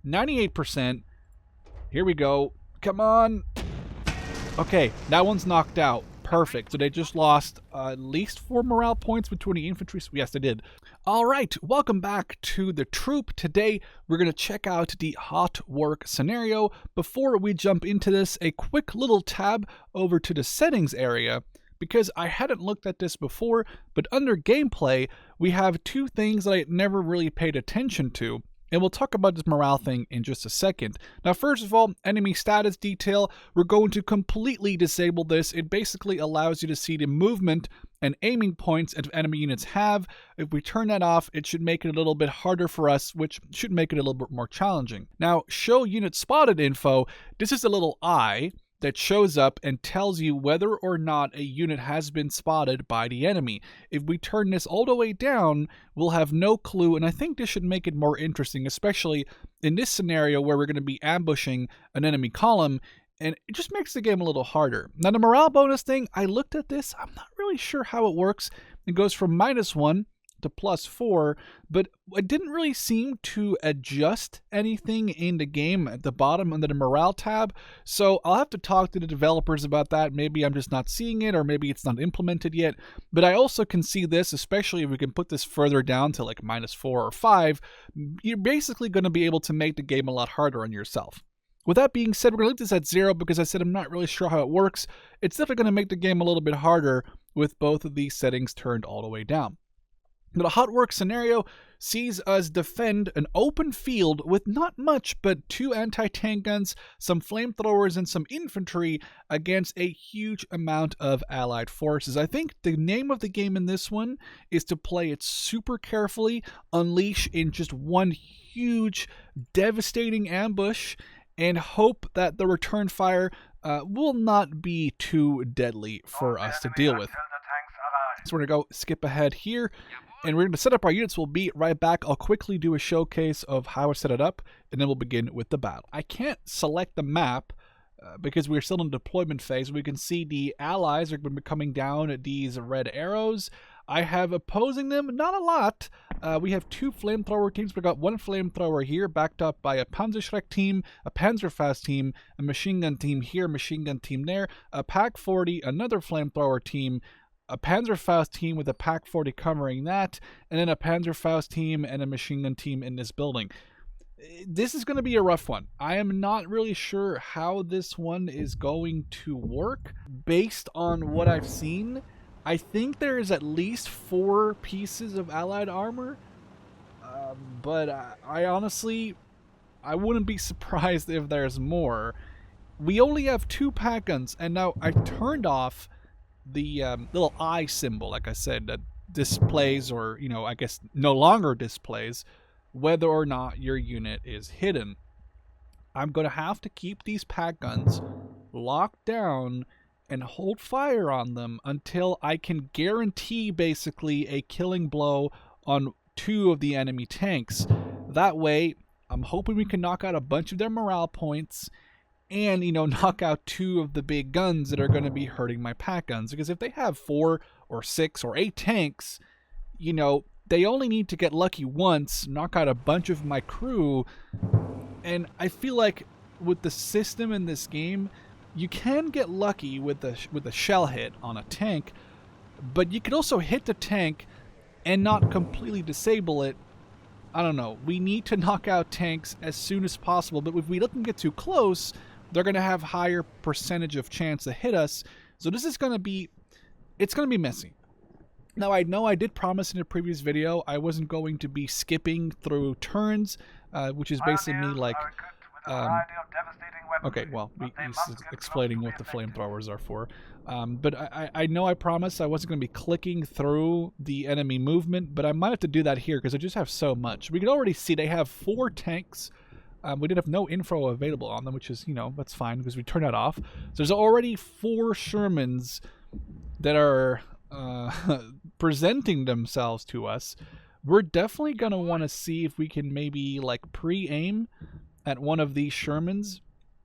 98%. Here we go. Come on. Okay, that one's knocked out. Perfect. So they just lost at least 4 morale points between the infantry. Yes, they did. All right, welcome back to the troop. Today, we're going to check out the hot work scenario. Before we jump into this, a quick little tab over to the settings area, because I hadn't looked at this before, but under gameplay, we have 2 things that I never really paid attention to. And we'll talk about this morale thing in just a second. Now, first of all, enemy status detail. We're going to completely disable this. It basically allows you to see the movement and aiming points that enemy units have. If we turn that off, it should make it a little bit harder for us, which should make it a little bit more challenging. Now, show unit spotted info. This is a little eye that shows up and tells you whether or not a unit has been spotted by the enemy. If we turn this all the way down, we'll have no clue, and I think this should make it more interesting, especially in this scenario where we're going to be ambushing an enemy column, and it just makes the game a little harder. Now, the morale bonus thing, I looked at this. I'm not really sure how it works. It goes from -1 to +4, but it didn't really seem to adjust anything in the game at the bottom under the morale tab. So I'll have to talk to the developers about that. Maybe I'm just not seeing it, or maybe it's not implemented yet. But I also can see this, especially if we can put this further down to like -4 or 5, you're basically going to be able to make the game a lot harder on yourself. With that being said, we're going to leave this at 0 because I said I'm not really sure how it works. It's definitely going to make the game a little bit harder with both of these settings turned all the way down. But a hot work scenario sees us defend an open field with not much but 2 anti-tank guns, some flamethrowers, and some infantry against a huge amount of allied forces. I think the name of the game in this one is to play it super carefully, unleash in just one huge, devastating ambush, and hope that the return fire will not be too deadly for us to deal with. So we're going to go skip ahead here, and we're going to set up our units. We'll be right back. I'll quickly do a showcase of how I set it up, and then we'll begin with the battle. I can't select the map because we're still in the deployment phase. We can see the allies are going to be coming down at these red arrows. I have opposing them, not a lot. We have 2 flamethrower teams. We've got 1 flamethrower here, backed up by a Panzerschreck team, a Panzerfaust team, a machine gun team here, machine gun team there, a Pak 40, another flamethrower team, a Panzerfaust team with a Pak 40 covering that, and then a Panzerfaust team and a machine gun team in this building. This is going to be a rough one. I am not really sure how this one is going to work. Based on what I've seen, I think there is at least 4 pieces of allied armor, but I honestly, I wouldn't be surprised if there's more. We only have 2 Pak guns, and now I turned off the little eye symbol, like I said, that displays, or, you know, I guess no longer displays whether or not your unit is hidden. I'm going to have to keep these Pak guns locked down and hold fire on them until I can guarantee basically a killing blow on 2 of the enemy tanks. That way, I'm hoping we can knock out a bunch of their morale points and, you know, knock out 2 of the big guns that are going to be hurting my Pak guns. Because if they have 4 or 6 or 8 tanks, you know, they only need to get lucky once, knock out a bunch of my crew. And I feel like with the system in this game, you can get lucky with a shell hit on a tank, but you could also hit the tank and not completely disable it. I don't know. We need to knock out tanks as soon as possible, but if we let them get too close, they're going to have higher percentage of chance to hit us. So this is going to be, it's going to be messy. Now, I know I did promise in a previous video I wasn't going to be skipping through turns, which is basically like, okay, well, he's explaining what the flamethrowers are for. But I know I promised I wasn't going to be clicking through the enemy movement, but I might have to do that here because I just have so much. We can already see they have 4 tanks. We did have no info available on them, which is, you know, that's fine because we turned that off. So there's already 4 Shermans that are presenting themselves to us. We're definitely going to want to see if we can maybe like pre-aim at one of these Shermans,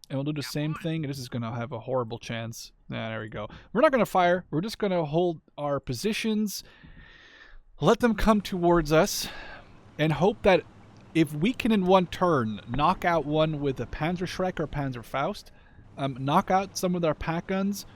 and we'll do the same thing. This is going to have a horrible chance. There we go. We're not going to fire. We're just going to hold our positions, let them come towards us, and hope that if we can in one turn knock out one with a Panzerschreck or Panzerfaust, knock out some of their pack guns.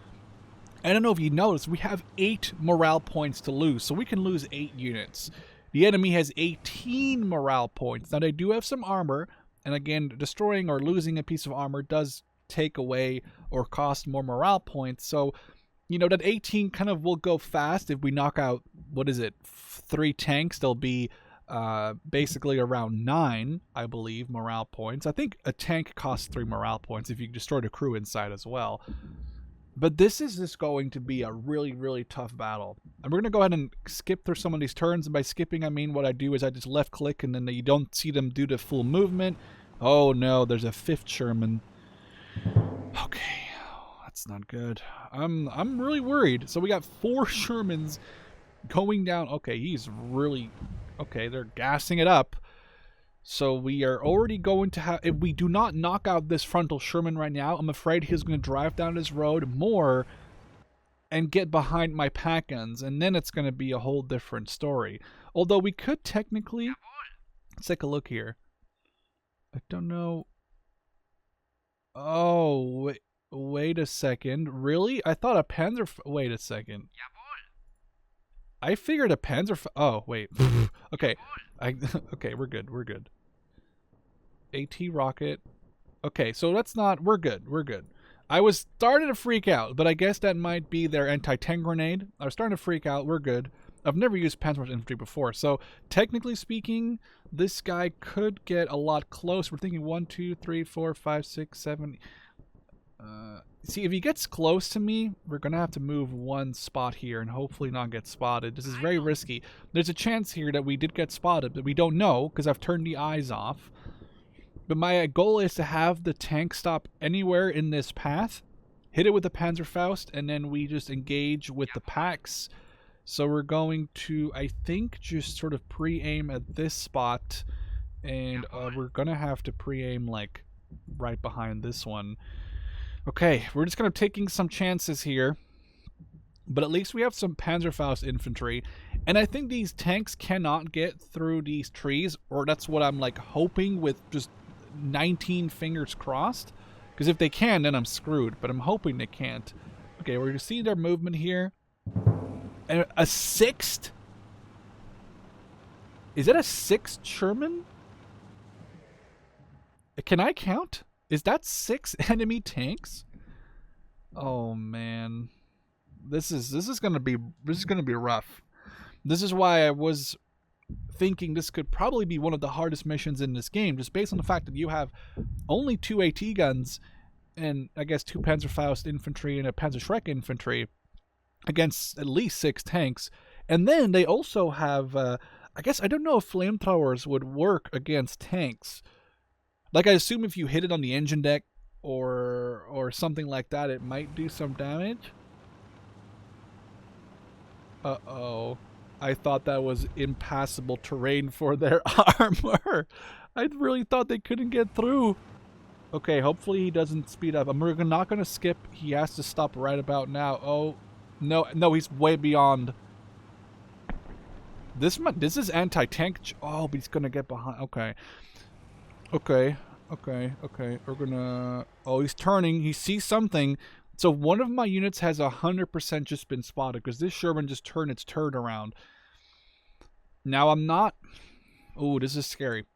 I don't know if you noticed, we have 8 morale points to lose, so we can lose 8 units. The enemy has 18 morale points. Now, they do have some armor, and again, destroying or losing a piece of armor does take away or cost more morale points. So, you know, that 18 kind of will go fast. If we knock out, 3 tanks, they'll be basically around 9, I believe, morale points. I think a tank costs 3 morale points if you destroy the crew inside as well. But this is just going to be a really, really tough battle. And we're going to go ahead and skip through some of these turns. And by skipping, I mean what I do is I just left click and then you don't see them do the full movement. Oh no, there's a 5th Sherman. Okay, that's not good. I'm really worried. So we got 4 Shermans going down. Okay, he's really... Okay, they're gassing it up. So we are already going to have... If we do not knock out this frontal Sherman right now, I'm afraid he's going to drive down this road more and get behind my pack guns. And then it's going to be a whole different story. Although we could technically... Let's take a look here. I don't know... Oh, wait a second. Really? I thought a Panzer... Wait a second. I figured a Panzer... Oh, wait. Okay. Okay, we're good. We're good. AT rocket. Okay, so that's not... We're good. We're good. I was starting to freak out, but I guess that might be their anti-tank grenade. I was starting to freak out. We're good. I've never used Panzer infantry before, so technically speaking, this guy could get a lot close. We're thinking 1, 2, 3, 4, 5, 6, 7... See, if he gets close to me, we're going to have to move 1 spot here and hopefully not get spotted. This is very risky. There's a chance here that we did get spotted, but we don't know because I've turned the eyes off. But my goal is to have the tank stop anywhere in this path, hit it with the Panzerfaust, and then we just engage with the packs. So we're going to, I think, just sort of pre-aim at this spot, and we're going to have to pre-aim like right behind this one. Okay, we're just going to taking some chances here, but at least we have some Panzerfaust infantry, and I think these tanks cannot get through these trees, or that's what I'm like hoping with just 19 fingers crossed, because if they can, then I'm screwed, but I'm hoping they can't. Okay, we're going to see their movement here. And a 6th? Is that a 6th Sherman? Can I count? Is that 6 enemy tanks? Oh man, this is gonna be rough. This is why I was thinking this could probably be one of the hardest missions in this game, just based on the fact that you have only 2 AT guns and I guess 2 Panzerfaust infantry and a Panzerschreck infantry against at least 6 tanks, and then they also have I guess I don't know if flamethrowers would work against tanks. Like, I assume if you hit it on the engine deck or something like that, it might do some damage. Uh-oh. I thought that was impassable terrain for their armor. I really thought they couldn't get through. Okay, hopefully he doesn't speed up. We're not going to skip. He has to stop right about now. Oh, no, he's way beyond. This is anti-tank. Oh, but he's going to get behind. Okay. Okay. We're gonna... Oh, he's turning. He sees something. So one of my units has 100% just been spotted because this Sherman just turned its turret around. Now I'm not... Oh, this is scary.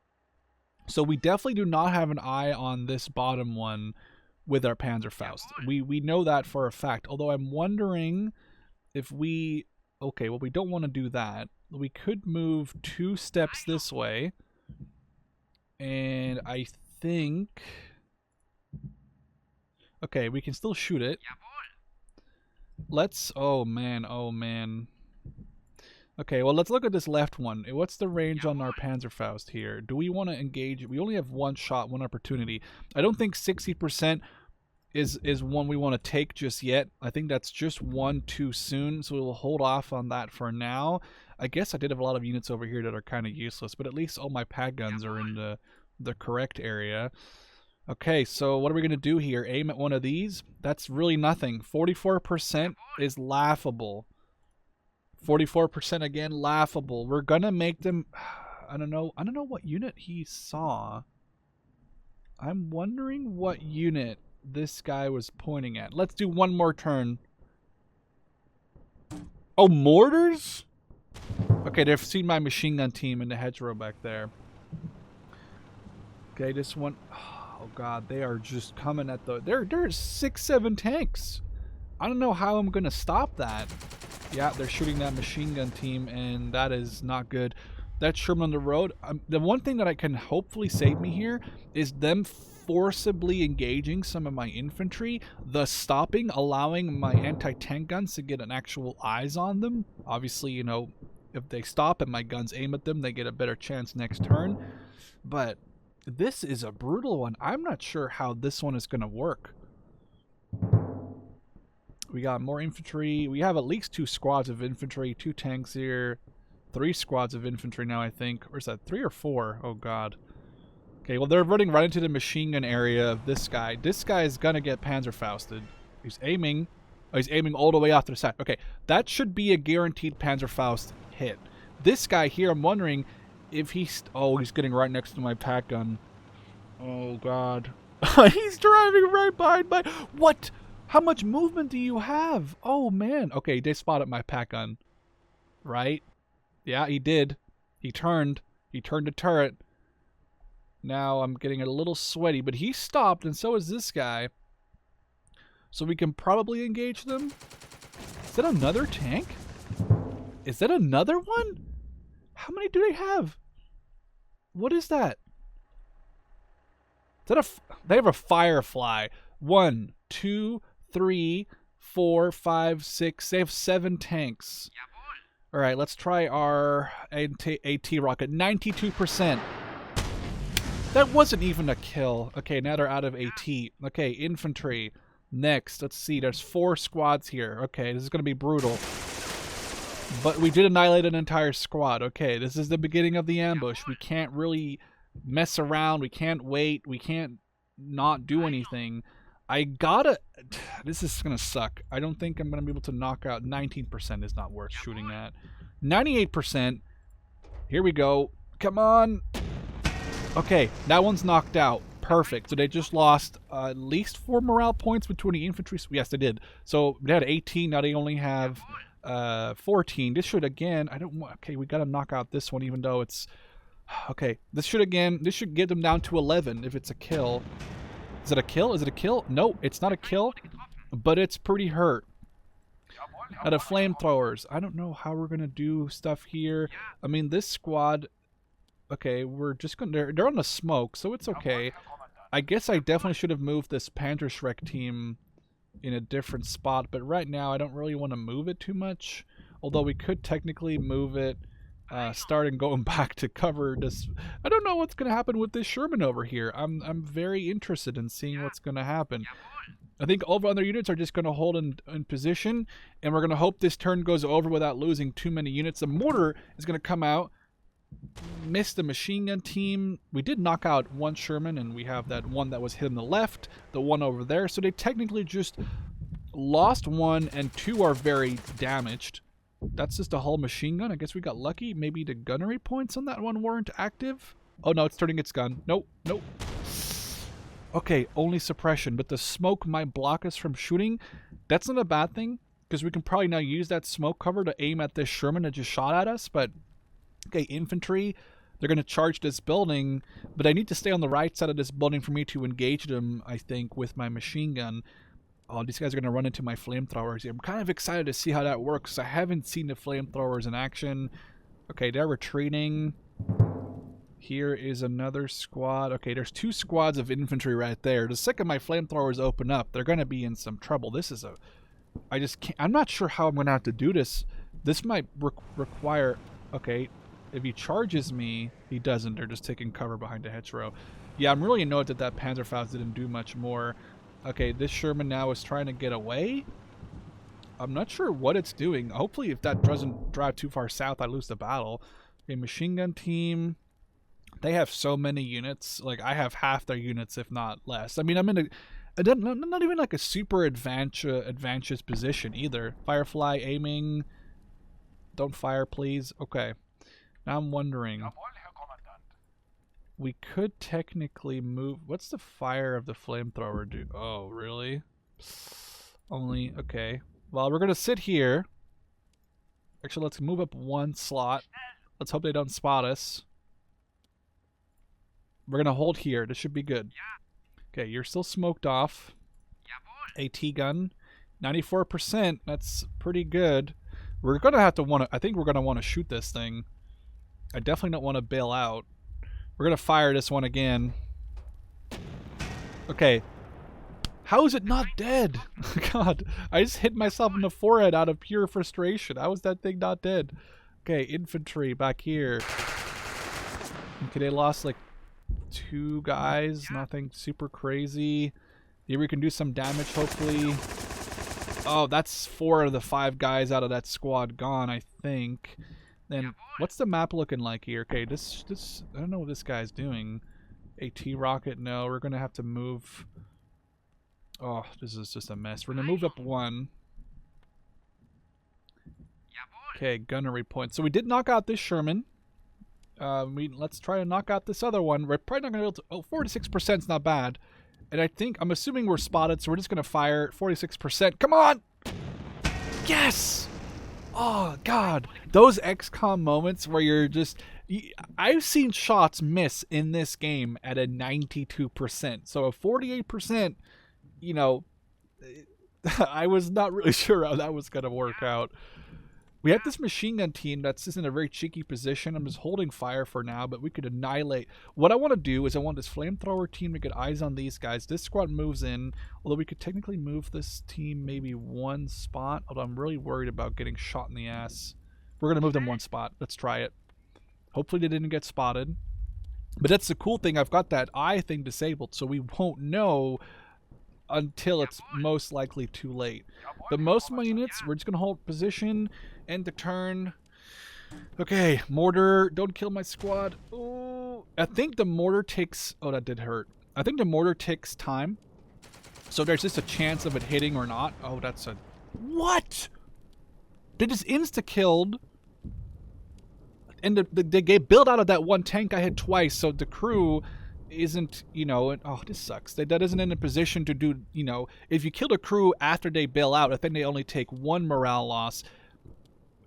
So we definitely do not have an eye on this bottom one with our Panzerfaust. We know that for a fact. Although I'm wondering if we... Okay, well, we don't want to do that. We could move 2 steps this way. And I think... Okay, we can still shoot it. Let's... Oh, man. Okay, well, let's look at this left one. What's the range on our Panzerfaust here? Do we want to engage? We only have 1 shot, 1 opportunity. I don't think 60% is one we want to take just yet. I think that's just 1 too soon, so we'll hold off on that for now. I guess I did have a lot of units over here that are kind of useless, but at least all my pack guns are in the correct area. Okay, so what are we going to do here? Aim at one of these? That's really nothing. 44% is laughable. 44% again, laughable. We're going to make them... I don't know what unit he saw. I'm wondering what unit this guy was pointing at. Let's do one more turn. Oh, mortars? Okay, they've seen my machine gun team in the hedgerow back there. Okay, this one. Oh god, they are just coming at the. There's 6-7 tanks. I don't know how I'm gonna stop that. Yeah, they're shooting that machine gun team, and that is not good. That's Sherman on the road. The one thing that I can hopefully save me here is them forcibly engaging some of my infantry, thus stopping, allowing my anti-tank guns to get an actual eyes on them. Obviously, you know, if they stop and my guns aim at them, they get a better chance next turn. But this is a brutal one. I'm not sure how this one is going to work. We got more infantry. We have at least 2 squads of infantry, 2 tanks here, 3 squads of infantry now, I think. Or is that 3 or 4? Oh, God. Okay, well, they're running right into the machine gun area of this guy. This guy is going to get Panzerfausted. He's aiming. Oh, he's aiming all the way off to the side. Okay, that should be a guaranteed Panzerfaust hit. This guy here, I'm wondering if he's... Oh, he's getting right next to my pack gun. Oh, God. He's driving right behind my... What? How much movement do you have? Oh, man. Okay, they spotted my pack gun. Right? Yeah, he did. He turned. He turned the turret. Now I'm getting a little sweaty, but he stopped, and so is this guy. So we can probably engage them. Is that another tank? Is that another one? How many do they have? What is that? Is that they have a Firefly. 1, 2, 3, 4, 5, 6. They have 7 tanks. All right, let's try our AT rocket. 92%. That wasn't even a kill. Okay, now they're out of AT. Okay, infantry. Next, let's see. There's 4 squads here. Okay, this is going to be brutal. But we did annihilate an entire squad. Okay, this is the beginning of the ambush. We can't really mess around. We can't wait. We can't not do anything. I gotta... This is going to suck. I don't think I'm going to be able to knock out... 19% is not worth shooting at. 98%. Here we go. Come on. Okay, that one's knocked out. Perfect. So they just lost at least 4 morale points between the infantry. Yes, they did. So they had 18. Now they only have 14. This should, again... I don't want... Okay, we got to knock out this one, even though it's... Okay, this should get them down to 11 if it's a kill. Is it a kill? Is it a kill? No, it's not a kill, but it's pretty hurt. Out of flamethrowers. I don't know how we're going to do stuff here. I mean, this squad... Okay, we're just going to... They're on the smoke, so it's okay. I guess I definitely should have moved this Panzerschreck team in a different spot, but right now I don't really want to move it too much. Although we could technically move it, starting going back to cover this. I don't know what's going to happen with this Sherman over here. I'm very interested in seeing what's going to happen. I think all of our other units are just going to hold in position, and we're going to hope this turn goes over without losing too many units. The mortar is going to come out, miss the machine gun team. We did knock out 1 Sherman, and we have that one that was hit on the left, the one over there. So they technically just lost 1, and 2 are very damaged. That's just a whole machine gun. I guess we got lucky. Maybe the gunnery points on that one weren't active. Oh, no, it's turning its gun. Nope, nope. Okay, only suppression, but the smoke might block us from shooting. That's not a bad thing, because we can probably now use that smoke cover to aim at this Sherman that just shot at us, but... Okay, infantry, they're going to charge this building, but I need to stay on the right side of this building for me to engage them, I think, with my machine gun. Oh, these guys are going to run into my flamethrowers here. I'm kind of excited to see how that works. I haven't seen the flamethrowers in action. Okay, they're retreating. Here is another squad. Okay, there's 2 squads of infantry right there. The second my flamethrowers open up, they're going to be in some trouble. This is a... I just can't... I'm not sure how I'm going to have to do this. This might require... Okay... If he charges me, he doesn't. They're just taking cover behind a hedgerow. Yeah, I'm really annoyed that that Panzerfaust didn't do much more. Okay, this Sherman now is trying to get away. I'm not sure what it's doing. Hopefully, if that doesn't drive too far south, I lose the battle. Okay, machine gun team. They have so many units. Like, I have half their units, if not less. I mean, I'm in a... Not even like a super advantageous position either. Firefly aiming. Don't fire, please. Okay. Now I'm wondering, We could technically move. What's the fire of the flamethrower do? Oh, really? Only, okay. Well, we're going to sit here. Actually, let's move up one slot. Let's hope they don't spot us. We're going to hold here. This should be good. Okay, you're still smoked off. AT gun. 94%. That's pretty good. We're going to have to want to... I think we're going to want to shoot this thing. I definitely don't want to bail out. We're going to fire this one again. Okay. How is it not dead? God, I just hit myself in the forehead out of pure frustration. How is that thing not dead? Okay, infantry back here. Okay, they lost like 2 guys. Nothing super crazy. Here we can do some damage, hopefully. Oh, that's 4 of the 5 guys out of that squad gone, I think. Then, what's the map looking like here? Okay, this I don't know what this guy's doing. AT rocket, no. We're going to have to move... Oh, this is just a mess. We're going to move up 1. Okay, gunnery points. So we did knock out this Sherman. Let's try to knock out this other one. We're probably not going to be able to... Oh, 46% is not bad. And I think... I'm assuming we're spotted, so we're just going to fire 46%. Come on! Yes! Oh, God. Those XCOM moments where you're just... I've seen shots miss in this game at a 92%. So a 48%... You know, I was not really sure how that was going to work out. We have this machine gun team that's just in a very cheeky position. I'm just holding fire for now, but we could annihilate. What I want to do is I want this flamethrower team to get eyes on these guys. This squad moves in, although we could technically move this team maybe 1 spot, although I'm really worried about getting shot in the ass. We're going to move them 1 spot. Let's try it. Hopefully they didn't get spotted. But that's the cool thing. I've got that eye thing disabled, so we won't know until it's most likely too late. But most of my units, we're just going to hold position, end the turn. Okay, mortar, don't kill my squad. Oh, I think the mortar takes... Oh, that did hurt. I think the mortar takes time. So there's just a chance of it hitting or not. Oh, that's a... What? They just insta-killed. And they get built out of that 1 tank I hit twice, so the crew... isn't, you know, oh, this sucks. That isn't in a position to do, you know, if you kill a crew after they bail out, I think they only take 1 morale loss.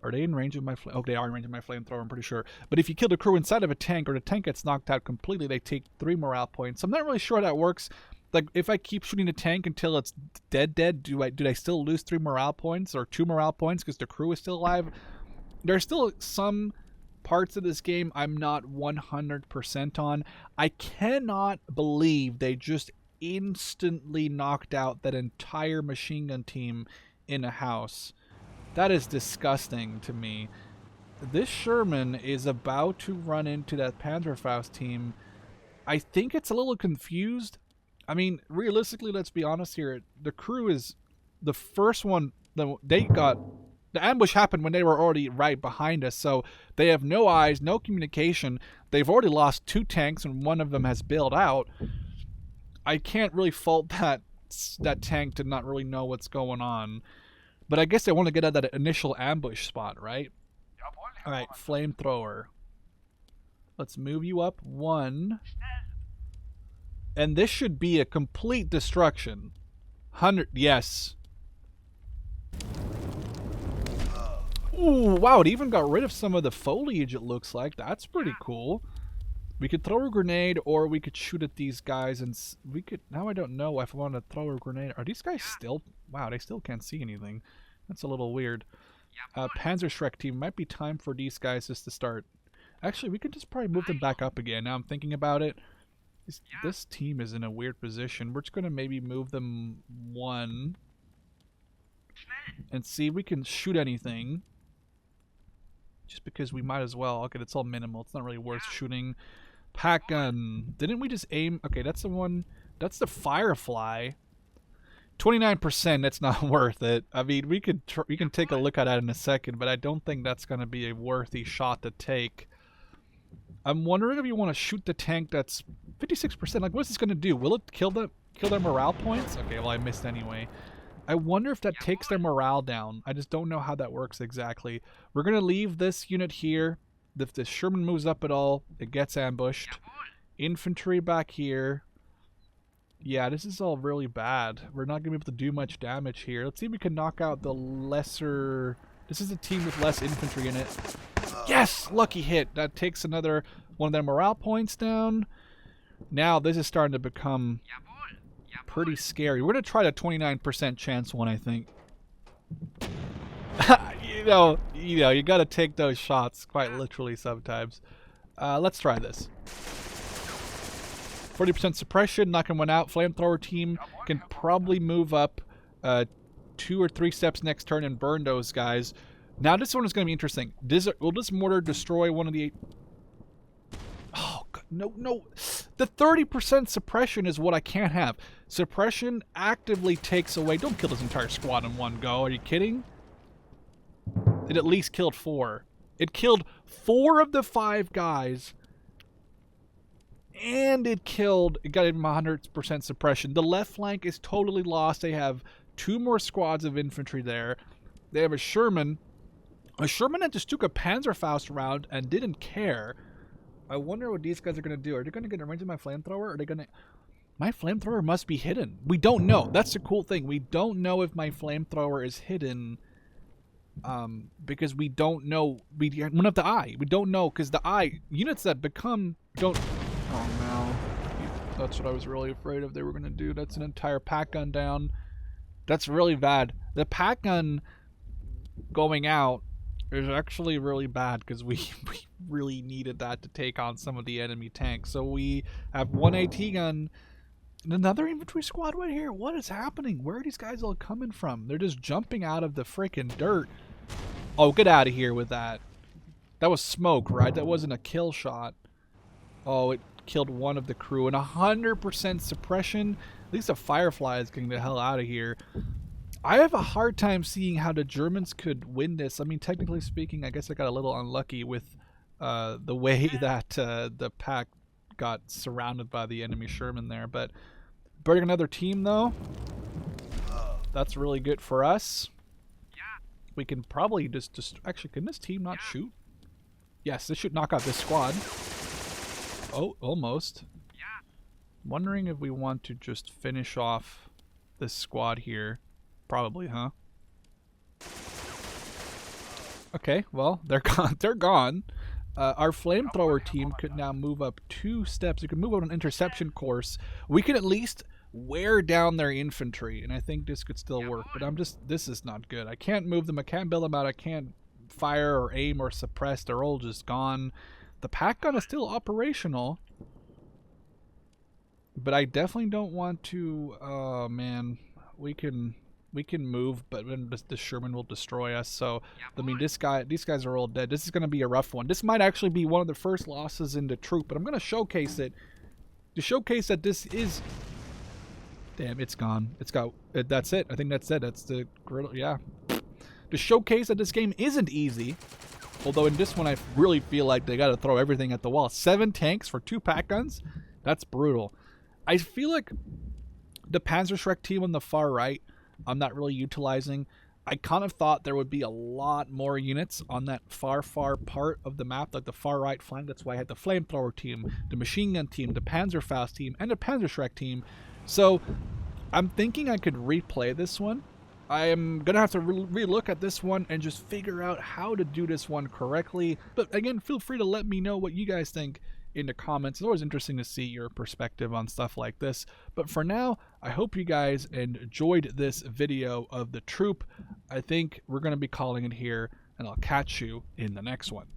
Are they in range of my flame? Oh, they are in range of my flamethrower, I'm pretty sure. But if you kill the crew inside of a tank or the tank gets knocked out completely, they take 3 morale points. I'm not really sure how that works. Like, if I keep shooting the tank until it's dead, do I still lose 3 morale points or 2 morale points because the crew is still alive? There's still some... parts of this game I'm not 100% on. I cannot believe they just instantly knocked out that entire machine gun team in a house. That is disgusting to me. This Sherman is about to run into that Panzerfaust team. I think it's a little confused. I mean, realistically, let's be honest here. The crew is the first one that they got... The ambush happened when they were already right behind us, so they have no eyes, no communication. They've already lost 2 tanks, and one of them has bailed out. I can't really fault that tank to not really know what's going on. But I guess they want to get at that initial ambush spot, right? Alright, flamethrower. Let's move you up 1. And this should be a complete destruction. 100, yes. Ooh, wow, it even got rid of some of the foliage, it looks like. That's pretty cool. We could throw a grenade, or we could shoot at these guys, and we could... Now I don't know if I want to throw a grenade. Are these guys still... Wow, they still can't see anything. That's a little weird. Panzerschreck team, might be time for these guys just to start. Actually, we could just probably move them back up again. Now I'm thinking about it. This team is in a weird position. We're just going to maybe move them 1. And see if we can shoot anything. Just because we might as well. Okay, it's all minimal. It's not really worth shooting. Pack gun. Didn't we just aim? Okay, that's the one. That's the Firefly. 29%. That's not worth it. I mean, we can take a look at that in a second, but I don't think that's going to be a worthy shot to take. I'm wondering if you want to shoot the tank that's 56%. Like, what's this going to do? Will it kill their morale points? Okay, well, I missed anyway. I wonder if that takes their morale down. I just don't know how that works exactly. We're going to leave this unit here. If the Sherman moves up at all, it gets ambushed. Infantry back here. Yeah, this is all really bad. We're not going to be able to do much damage here. Let's see if we can knock out the lesser... This is a team with less infantry in it. Yes! Lucky hit. That takes another one of their morale points down. Now this is starting to become pretty scary. We're going to try the 29% chance one, I think. you got to take those shots quite literally sometimes. Let's try this. 40% suppression, knocking one out. Flamethrower team can probably move up 2 or 3 steps next turn and burn those guys. Now this one is going to be interesting. Will this mortar destroy one of the... Oh, God, no. The 30% suppression is what I can't have. Suppression actively takes away... Don't kill this entire squad in one go. Are you kidding? It at least killed 4. It killed 4 of the 5 guys. And it got him 100% suppression. The left flank is totally lost. They have 2 more squads of infantry there. They have a Sherman. A Sherman that just took a Panzerfaust round and didn't care. I wonder what these guys are going to do. Are they going to get in range of my flamethrower? Are they going to... My flamethrower must be hidden. We don't know. That's the cool thing. We don't know if my flamethrower is hidden. Because we don't know. We don't have the eye. We don't know because the eye... Units that become... don't... Oh no. That's what I was really afraid of they were going to do. That's an entire pack gun down. That's really bad. The pack gun going out is actually really bad because we really needed that to take on some of the enemy tanks. So we have 1 AT gun and another infantry squad right here. What is happening? Where are these guys all coming from? They're just jumping out of the freaking dirt. Oh, get out of here with that. That was smoke, right? That wasn't a kill shot. Oh, it killed one of the crew and 100% suppression. At least a Firefly is getting the hell out of here. I have a hard time seeing how the Germans could win this. I mean, technically speaking, I guess I got a little unlucky with the way that the pack got surrounded by the enemy Sherman there. But burning another team, though, that's really good for us. We can probably just actually, can this team not shoot? Yes, this should knock out this squad. Oh, almost. Wondering if we want to just finish off this squad here. Probably, huh? Okay, well, they're gone. They're gone. Our flamethrower team could now move up 2 steps. We could move on an interception course. We can at least wear down their infantry, and I think this could still work. But this is not good. I can't move them. I can't build them out. I can't fire or aim or suppress. They're all just gone. The pack gun is still operational, but I definitely don't want to. Oh man, we can move, but then the Sherman will destroy us. So I mean, these guys are all dead. This is going to be a rough one. This might actually be one of the first losses in the troop, but I'm going to showcase it to showcase that this is. Damn, it's gone. It's got. That's it. I think that's it. That's the griddle. Yeah. To showcase that this game isn't easy. Although in this one, I really feel like they got to throw everything at the wall. 7 tanks for 2 pack guns? That's brutal. I feel like the Panzerschreck team on the far right, I'm not really utilizing. I kind of thought there would be a lot more units on that far part of the map, like the far right flank. That's why I had the Flamethrower team, the Machine Gun team, the Panzerfaust team, and the Panzerschreck team. So I'm thinking I could replay this one. I am going to have to re-look at this one and just figure out how to do this one correctly. But again, feel free to let me know what you guys think in the comments. It's always interesting to see your perspective on stuff like this. But for now, I hope you guys enjoyed this video of the troop. I think we're going to be calling it here, and I'll catch you in the next one.